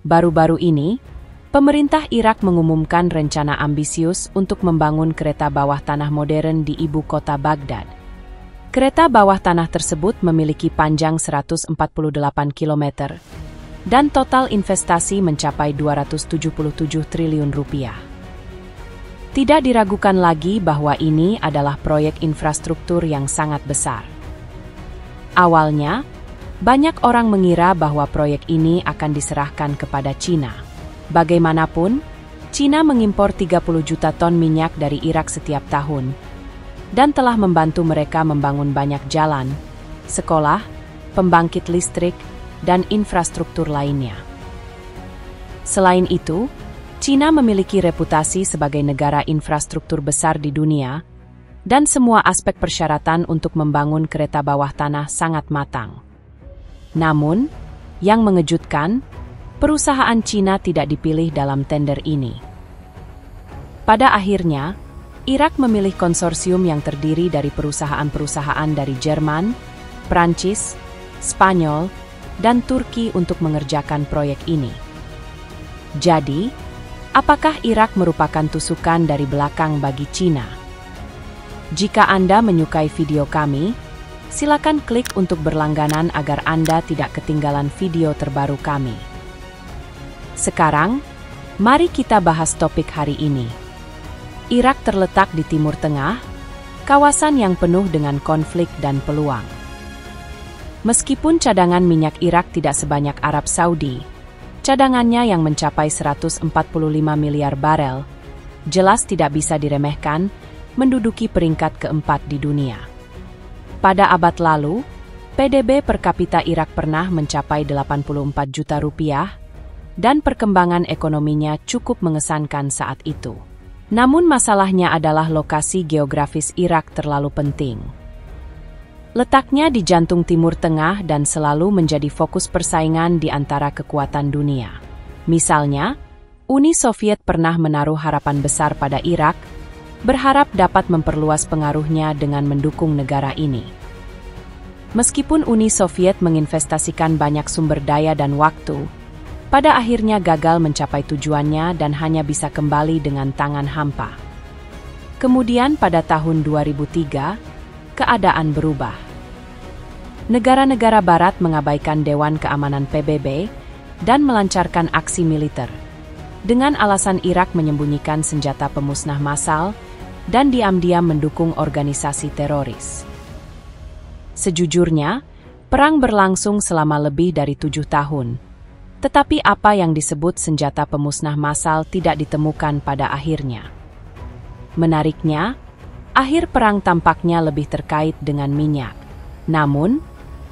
Baru-baru ini, pemerintah Irak mengumumkan rencana ambisius untuk membangun kereta bawah tanah modern di ibu kota Baghdad. Kereta bawah tanah tersebut memiliki panjang 148 km dan total investasi mencapai 277 triliun rupiah. Tidak diragukan lagi bahwa ini adalah proyek infrastruktur yang sangat besar. Awalnya, banyak orang mengira bahwa proyek ini akan diserahkan kepada Cina. Bagaimanapun, Cina mengimpor 30 juta ton minyak dari Irak setiap tahun dan telah membantu mereka membangun banyak jalan, sekolah, pembangkit listrik, dan infrastruktur lainnya. Selain itu, Cina memiliki reputasi sebagai negara infrastruktur besar di dunia, dan semua aspek persyaratan untuk membangun kereta bawah tanah sangat matang. Namun, yang mengejutkan, perusahaan Cina tidak dipilih dalam tender ini. Pada akhirnya, Irak memilih konsorsium yang terdiri dari perusahaan-perusahaan dari Jerman, Prancis, Spanyol, dan Turki untuk mengerjakan proyek ini. Jadi, apakah Irak merupakan tusukan dari belakang bagi Cina? Jika Anda menyukai video kami, silakan klik untuk berlangganan agar Anda tidak ketinggalan video terbaru kami. Sekarang, mari kita bahas topik hari ini. Irak terletak di Timur Tengah, kawasan yang penuh dengan konflik dan peluang. Meskipun cadangan minyak Irak tidak sebanyak Arab Saudi, cadangannya yang mencapai 145 miliar barel, jelas tidak bisa diremehkan, menduduki peringkat keempat di dunia. Pada abad lalu, PDB per kapita Irak pernah mencapai 84 juta rupiah, dan perkembangan ekonominya cukup mengesankan saat itu. Namun masalahnya adalah lokasi geografis Irak terlalu penting. Letaknya di jantung Timur Tengah dan selalu menjadi fokus persaingan di antara kekuatan dunia. Misalnya, Uni Soviet pernah menaruh harapan besar pada Irak, berharap dapat memperluas pengaruhnya dengan mendukung negara ini. Meskipun Uni Soviet menginvestasikan banyak sumber daya dan waktu, pada akhirnya gagal mencapai tujuannya dan hanya bisa kembali dengan tangan hampa. Kemudian pada tahun 2003, keadaan berubah. Negara-negara Barat mengabaikan Dewan Keamanan PBB dan melancarkan aksi militer, dengan alasan Irak menyembunyikan senjata pemusnah massal dan diam-diam mendukung organisasi teroris. Sejujurnya, perang berlangsung selama lebih dari 7 tahun, tetapi apa yang disebut senjata pemusnah massal tidak ditemukan pada akhirnya. Menariknya, akhir perang tampaknya lebih terkait dengan minyak. Namun,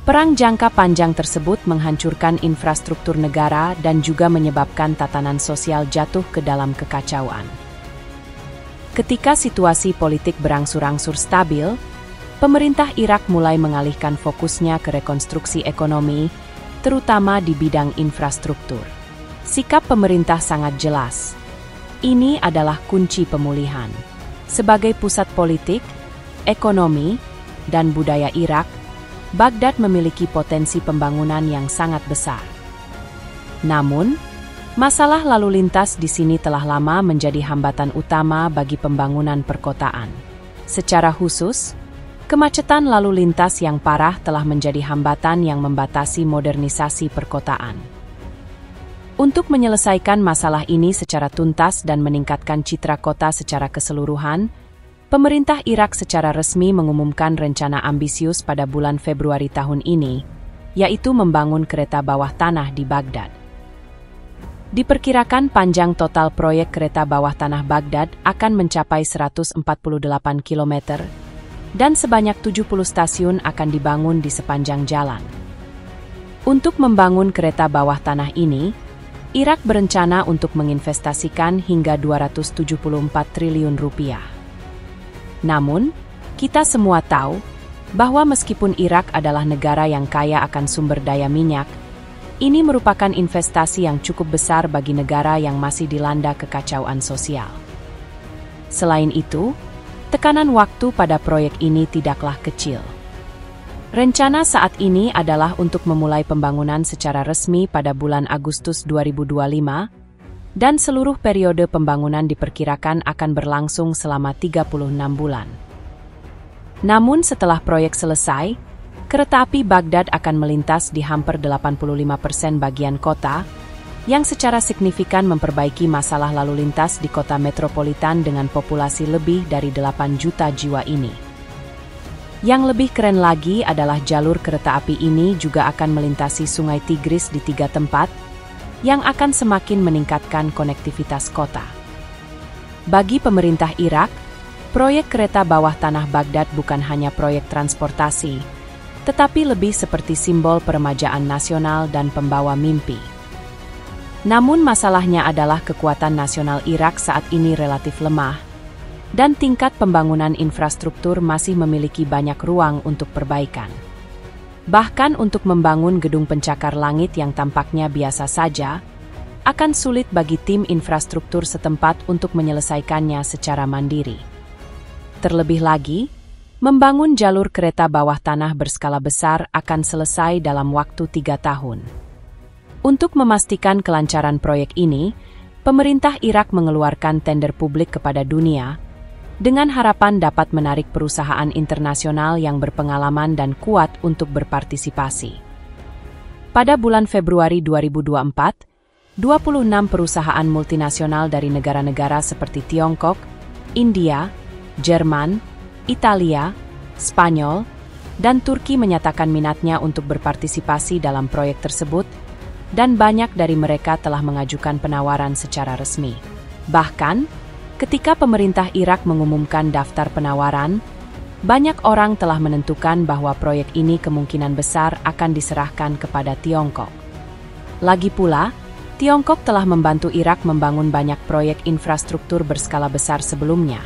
perang jangka panjang tersebut menghancurkan infrastruktur negara dan juga menyebabkan tatanan sosial jatuh ke dalam kekacauan. Ketika situasi politik berangsur-angsur stabil, pemerintah Irak mulai mengalihkan fokusnya ke rekonstruksi ekonomi, terutama di bidang infrastruktur. Sikap pemerintah sangat jelas. Ini adalah kunci pemulihan. Sebagai pusat politik, ekonomi, dan budaya Irak, Baghdad memiliki potensi pembangunan yang sangat besar. Namun, masalah lalu lintas di sini telah lama menjadi hambatan utama bagi pembangunan perkotaan. Secara khusus, kemacetan lalu lintas yang parah telah menjadi hambatan yang membatasi modernisasi perkotaan. Untuk menyelesaikan masalah ini secara tuntas dan meningkatkan citra kota secara keseluruhan, pemerintah Irak secara resmi mengumumkan rencana ambisius pada bulan Februari tahun ini, yaitu membangun kereta bawah tanah di Baghdad. Diperkirakan panjang total proyek kereta bawah tanah Baghdad akan mencapai 148 km, dan sebanyak 70 stasiun akan dibangun di sepanjang jalan. Untuk membangun kereta bawah tanah ini, Irak berencana untuk menginvestasikan hingga 274 triliun rupiah. Namun, kita semua tahu bahwa meskipun Irak adalah negara yang kaya akan sumber daya minyak, ini merupakan investasi yang cukup besar bagi negara yang masih dilanda kekacauan sosial. Selain itu, tekanan waktu pada proyek ini tidaklah kecil. Rencana saat ini adalah untuk memulai pembangunan secara resmi pada bulan Agustus 2025, dan seluruh periode pembangunan diperkirakan akan berlangsung selama 36 bulan. Namun setelah proyek selesai, kereta api Baghdad akan melintas di hampir 85% bagian kota, yang secara signifikan memperbaiki masalah lalu lintas di kota metropolitan dengan populasi lebih dari 8 juta jiwa ini. Yang lebih keren lagi adalah jalur kereta api ini juga akan melintasi Sungai Tigris di 3 tempat, yang akan semakin meningkatkan konektivitas kota. Bagi pemerintah Irak, proyek kereta bawah tanah Baghdad bukan hanya proyek transportasi, tetapi lebih seperti simbol peremajaan nasional dan pembawa mimpi. Namun masalahnya adalah kekuatan nasional Irak saat ini relatif lemah, dan tingkat pembangunan infrastruktur masih memiliki banyak ruang untuk perbaikan. Bahkan untuk membangun gedung pencakar langit yang tampaknya biasa saja, akan sulit bagi tim infrastruktur setempat untuk menyelesaikannya secara mandiri. Terlebih lagi, membangun jalur kereta bawah tanah berskala besar akan selesai dalam waktu 3 tahun. Untuk memastikan kelancaran proyek ini, pemerintah Irak mengeluarkan tender publik kepada dunia, dengan harapan dapat menarik perusahaan internasional yang berpengalaman dan kuat untuk berpartisipasi. Pada bulan Februari 2024, 26 perusahaan multinasional dari negara-negara seperti Tiongkok, India, Jerman, Italia, Spanyol, dan Turki menyatakan minatnya untuk berpartisipasi dalam proyek tersebut, dan banyak dari mereka telah mengajukan penawaran secara resmi. Bahkan, ketika pemerintah Irak mengumumkan daftar penawaran, banyak orang telah menentukan bahwa proyek ini kemungkinan besar akan diserahkan kepada Tiongkok. Lagi pula, Tiongkok telah membantu Irak membangun banyak proyek infrastruktur berskala besar sebelumnya,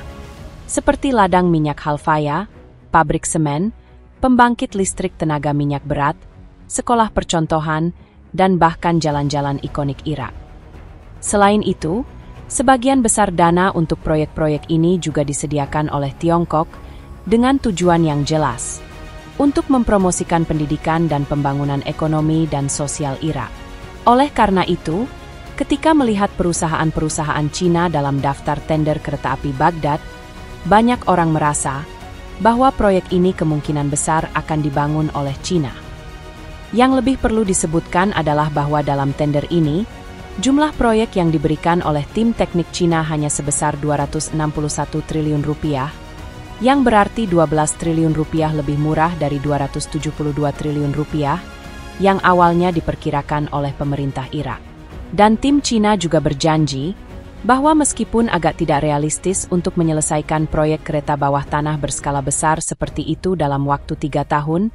seperti ladang minyak Halfaya, pabrik semen, pembangkit listrik tenaga minyak berat, sekolah percontohan, dan bahkan jalan-jalan ikonik Irak. Selain itu, sebagian besar dana untuk proyek-proyek ini juga disediakan oleh Tiongkok dengan tujuan yang jelas, untuk mempromosikan pendidikan dan pembangunan ekonomi dan sosial Irak. Oleh karena itu, ketika melihat perusahaan-perusahaan Cina dalam daftar tender kereta api Baghdad, banyak orang merasa bahwa proyek ini kemungkinan besar akan dibangun oleh Cina. Yang lebih perlu disebutkan adalah bahwa dalam tender ini, jumlah proyek yang diberikan oleh tim teknik Cina hanya sebesar 261 triliun rupiah, yang berarti 12 triliun rupiah lebih murah dari 272 triliun rupiah, yang awalnya diperkirakan oleh pemerintah Irak. Dan tim Cina juga berjanji bahwa meskipun agak tidak realistis untuk menyelesaikan proyek kereta bawah tanah berskala besar seperti itu dalam waktu 3 tahun,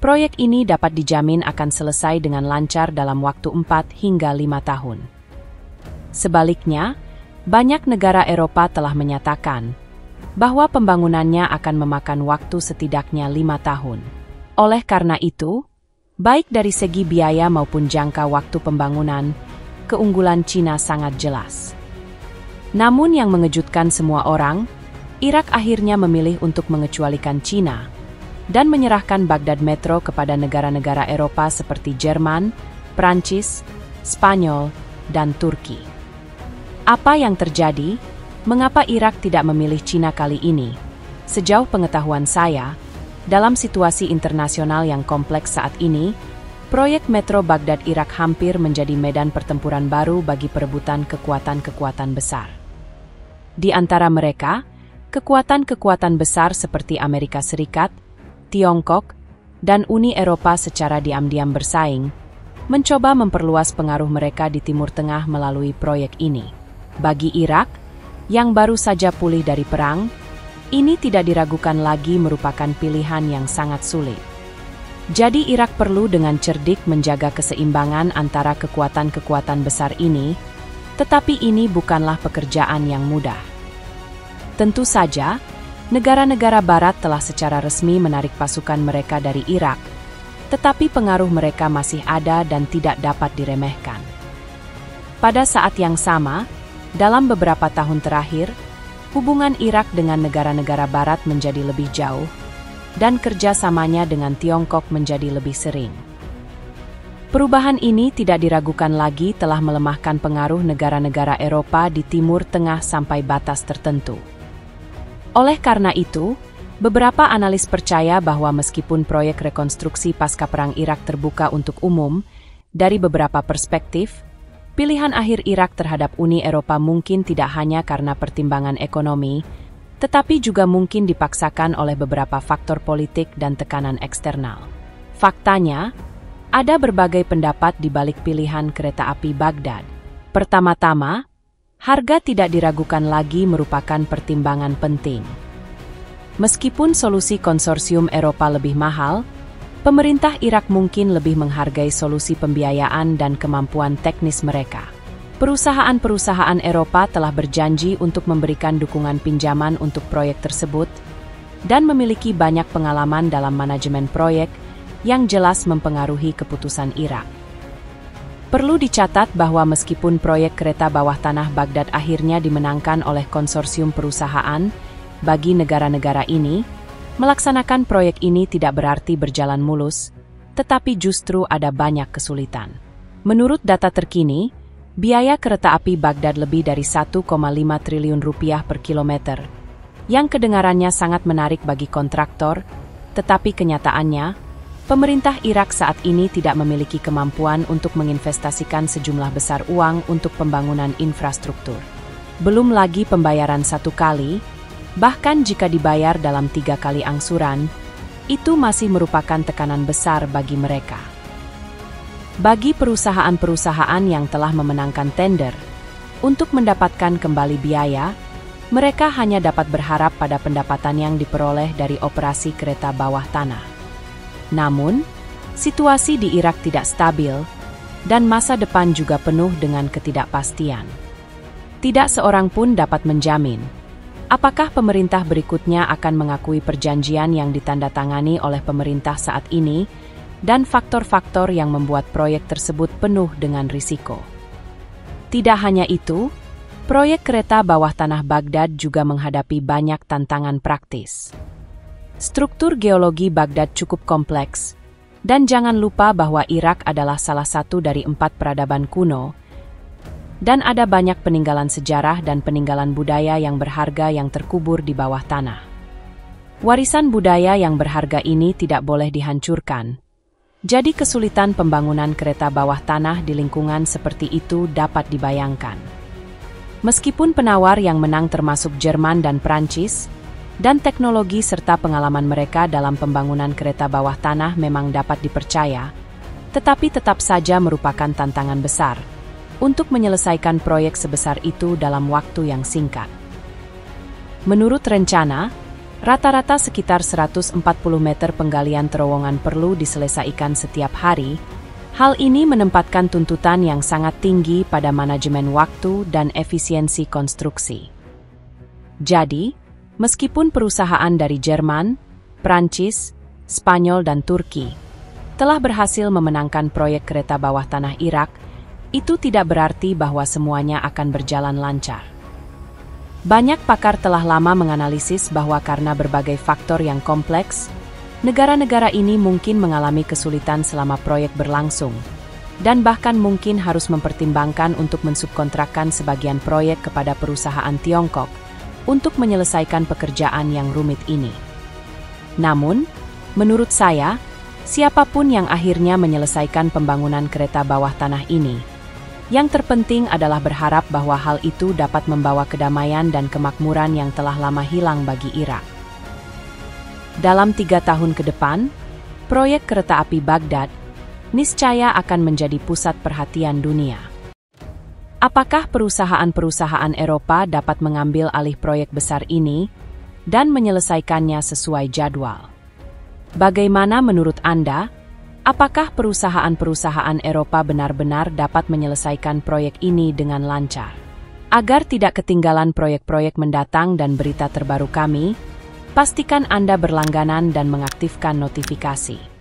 proyek ini dapat dijamin akan selesai dengan lancar dalam waktu 4 hingga 5 tahun. Sebaliknya, banyak negara Eropa telah menyatakan bahwa pembangunannya akan memakan waktu setidaknya 5 tahun. Oleh karena itu, baik dari segi biaya maupun jangka waktu pembangunan, keunggulan Cina sangat jelas. Namun yang mengejutkan semua orang, Irak akhirnya memilih untuk mengecualikan Cina dan menyerahkan Baghdad Metro kepada negara-negara Eropa seperti Jerman, Prancis, Spanyol, dan Turki. Apa yang terjadi? Mengapa Irak tidak memilih Cina kali ini? Sejauh pengetahuan saya, dalam situasi internasional yang kompleks saat ini, proyek Metro Baghdad Irak hampir menjadi medan pertempuran baru bagi perebutan kekuatan-kekuatan besar. Di antara mereka, kekuatan-kekuatan besar seperti Amerika Serikat, Tiongkok, dan Uni Eropa secara diam-diam bersaing, mencoba memperluas pengaruh mereka di Timur Tengah melalui proyek ini. Bagi Irak, yang baru saja pulih dari perang, ini tidak diragukan lagi merupakan pilihan yang sangat sulit. Jadi Irak perlu dengan cerdik menjaga keseimbangan antara kekuatan-kekuatan besar ini, tetapi ini bukanlah pekerjaan yang mudah. Tentu saja, negara-negara Barat telah secara resmi menarik pasukan mereka dari Irak, tetapi pengaruh mereka masih ada dan tidak dapat diremehkan. Pada saat yang sama, dalam beberapa tahun terakhir, hubungan Irak dengan negara-negara Barat menjadi lebih jauh, dan kerjasamanya dengan Tiongkok menjadi lebih sering. Perubahan ini tidak diragukan lagi telah melemahkan pengaruh negara-negara Eropa di Timur Tengah sampai batas tertentu. Oleh karena itu, beberapa analis percaya bahwa meskipun proyek rekonstruksi pasca Perang Irak terbuka untuk umum, dari beberapa perspektif, pilihan akhir Irak terhadap Uni Eropa mungkin tidak hanya karena pertimbangan ekonomi, tetapi juga mungkin dipaksakan oleh beberapa faktor politik dan tekanan eksternal. Faktanya, ada berbagai pendapat di balik pilihan kereta api Baghdad. Pertama-tama, harga tidak diragukan lagi merupakan pertimbangan penting. Meskipun solusi konsorsium Eropa lebih mahal, pemerintah Irak mungkin lebih menghargai solusi pembiayaan dan kemampuan teknis mereka. Perusahaan-perusahaan Eropa telah berjanji untuk memberikan dukungan pinjaman untuk proyek tersebut dan memiliki banyak pengalaman dalam manajemen proyek yang jelas mempengaruhi keputusan Irak. Perlu dicatat bahwa meskipun proyek kereta bawah tanah Baghdad akhirnya dimenangkan oleh konsorsium perusahaan, bagi negara-negara ini, melaksanakan proyek ini tidak berarti berjalan mulus, tetapi justru ada banyak kesulitan. Menurut data terkini, biaya kereta api Baghdad lebih dari 1,5 triliun rupiah per kilometer, yang kedengarannya sangat menarik bagi kontraktor, tetapi kenyataannya, pemerintah Irak saat ini tidak memiliki kemampuan untuk menginvestasikan sejumlah besar uang untuk pembangunan infrastruktur. Belum lagi pembayaran satu kali, bahkan jika dibayar dalam 3 kali angsuran, itu masih merupakan tekanan besar bagi mereka. Bagi perusahaan-perusahaan yang telah memenangkan tender, untuk mendapatkan kembali biaya, mereka hanya dapat berharap pada pendapatan yang diperoleh dari operasi kereta bawah tanah. Namun, situasi di Irak tidak stabil, dan masa depan juga penuh dengan ketidakpastian. Tidak seorang pun dapat menjamin, apakah pemerintah berikutnya akan mengakui perjanjian yang ditandatangani oleh pemerintah saat ini, dan faktor-faktor yang membuat proyek tersebut penuh dengan risiko. Tidak hanya itu, proyek kereta bawah tanah Baghdad juga menghadapi banyak tantangan praktis. Struktur geologi Baghdad cukup kompleks, dan jangan lupa bahwa Irak adalah salah satu dari 4 peradaban kuno, dan ada banyak peninggalan sejarah dan peninggalan budaya yang berharga yang terkubur di bawah tanah. Warisan budaya yang berharga ini tidak boleh dihancurkan, jadi kesulitan pembangunan kereta bawah tanah di lingkungan seperti itu dapat dibayangkan. Meskipun penawar yang menang termasuk Jerman dan Prancis, dan teknologi serta pengalaman mereka dalam pembangunan kereta bawah tanah memang dapat dipercaya, tetapi tetap saja merupakan tantangan besar untuk menyelesaikan proyek sebesar itu dalam waktu yang singkat. Menurut rencana, rata-rata sekitar 140 meter penggalian terowongan perlu diselesaikan setiap hari. Hal ini menempatkan tuntutan yang sangat tinggi pada manajemen waktu dan efisiensi konstruksi. Jadi, meskipun perusahaan dari Jerman, Prancis, Spanyol, dan Turki telah berhasil memenangkan proyek kereta bawah tanah Irak, itu tidak berarti bahwa semuanya akan berjalan lancar. Banyak pakar telah lama menganalisis bahwa karena berbagai faktor yang kompleks, negara-negara ini mungkin mengalami kesulitan selama proyek berlangsung, dan bahkan mungkin harus mempertimbangkan untuk mensubkontrakkan sebagian proyek kepada perusahaan Tiongkok untuk menyelesaikan pekerjaan yang rumit ini. Namun, menurut saya, siapapun yang akhirnya menyelesaikan pembangunan kereta bawah tanah ini, yang terpenting adalah berharap bahwa hal itu dapat membawa kedamaian dan kemakmuran yang telah lama hilang bagi Irak. Dalam 3 tahun ke depan, proyek kereta api Baghdad niscaya akan menjadi pusat perhatian dunia. Apakah perusahaan-perusahaan Eropa dapat mengambil alih proyek besar ini dan menyelesaikannya sesuai jadwal? Bagaimana menurut Anda? Apakah perusahaan-perusahaan Eropa benar-benar dapat menyelesaikan proyek ini dengan lancar? Agar tidak ketinggalan proyek-proyek mendatang dan berita terbaru kami, pastikan Anda berlangganan dan mengaktifkan notifikasi.